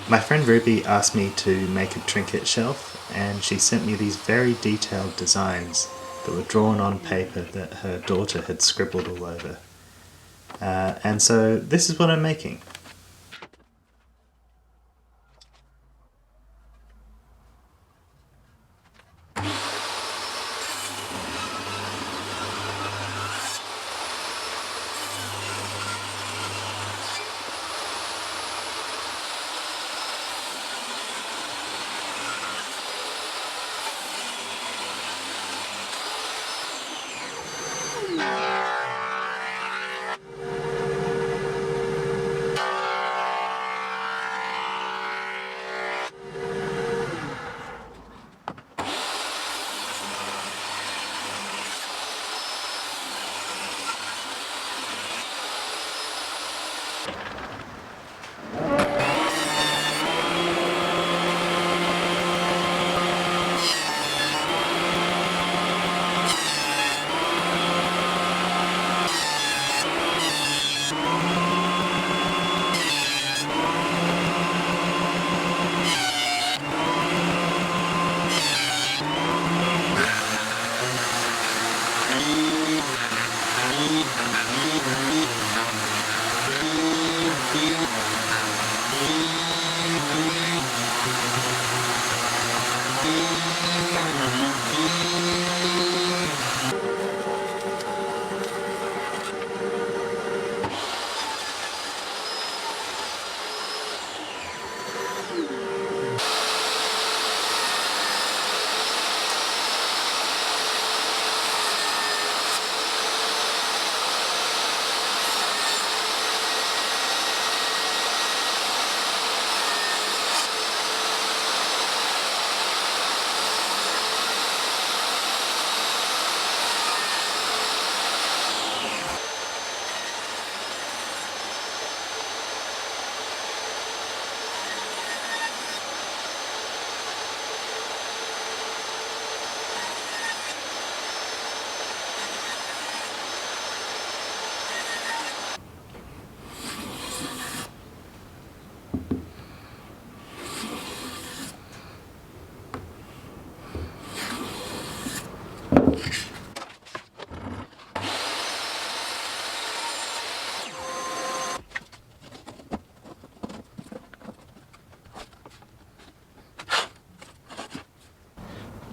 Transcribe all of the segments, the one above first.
My friend Ruby asked me to make a trinket shelf, and she sent me these very detailed designs that were drawn on paper that her daughter had scribbled all over. And so this is what I'm making.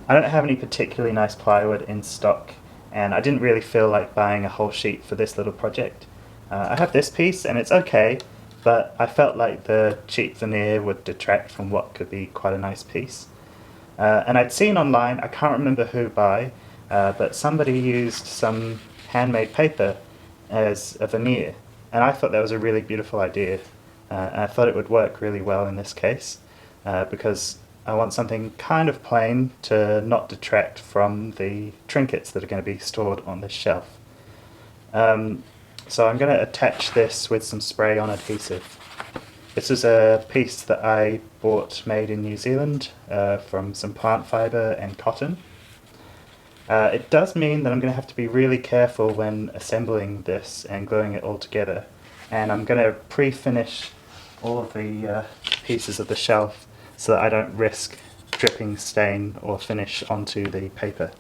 I don't have any particularly nice plywood in stock, and I didn't really feel like buying a whole sheet for this little project. I have this piece and it's okay, but I felt like the cheap veneer would detract from what could be quite a nice piece. And I'd seen online, I can't remember who by, but somebody used some handmade paper as a veneer, and I thought that was a really beautiful idea. And I thought it would work really well in this case, because I want something kind of plain to not detract from the trinkets that are going to be stored on this shelf. So I'm going to attach this with some spray-on adhesive. This is a piece that I bought made in New Zealand from some plant fibre and cotton. It does mean that I'm going to have to be really careful when assembling this and gluing it all together, and I'm going to pre-finish all of the pieces of the shelf so that I don't risk dripping stain or finish onto the paper.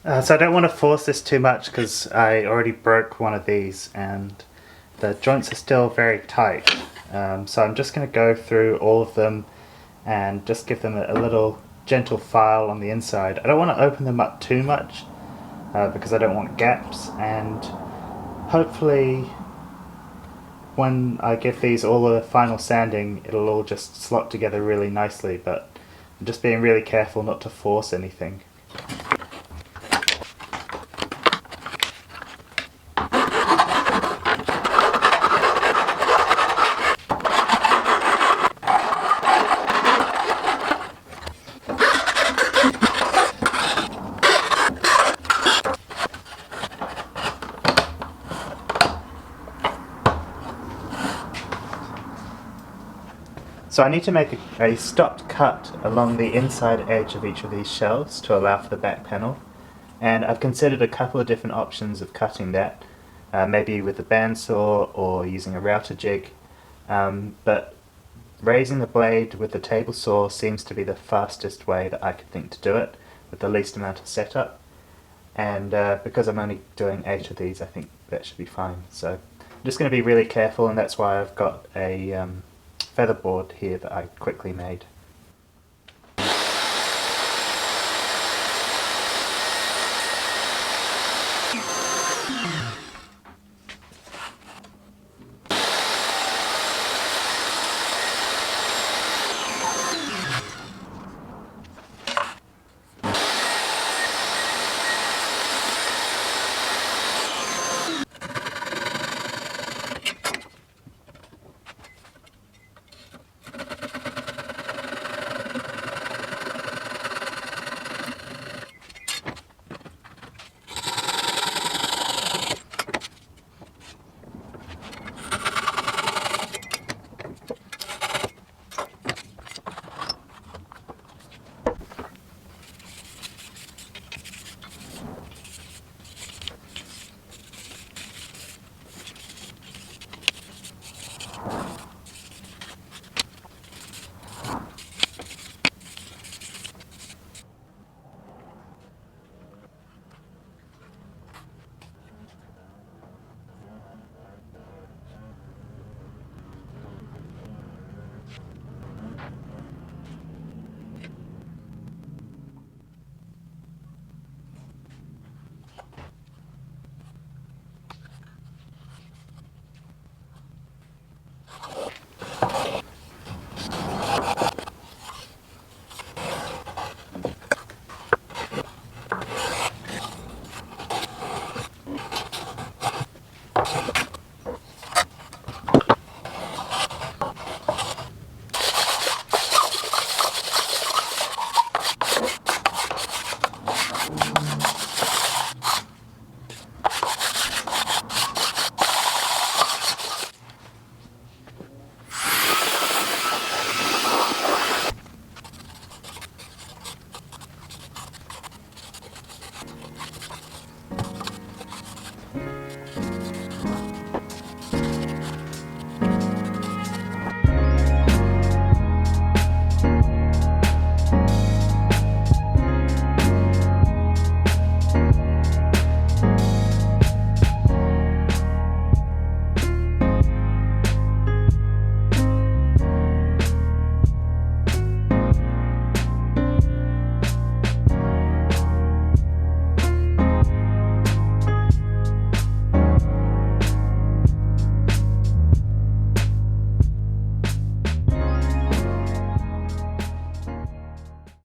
So I don't want to force this too much because I already broke one of these and the joints are still very tight. So I'm just going to go through all of them and just give them a little gentle file on the inside. I don't want to open them up too much because I don't want gaps, and hopefully when I give these all the final sanding it'll all just slot together really nicely, but I'm just being really careful not to force anything. So I need to make a stopped cut along the inside edge of each of these shelves to allow for the back panel, and I've considered a couple of different options of cutting that, maybe with a bandsaw or using a router jig, but raising the blade with the table saw seems to be the fastest way that I could think to do it with the least amount of setup, and because I'm only doing 8 of these I think that should be fine. So I'm just going to be really careful, and that's why I've got a feather board here that I quickly made.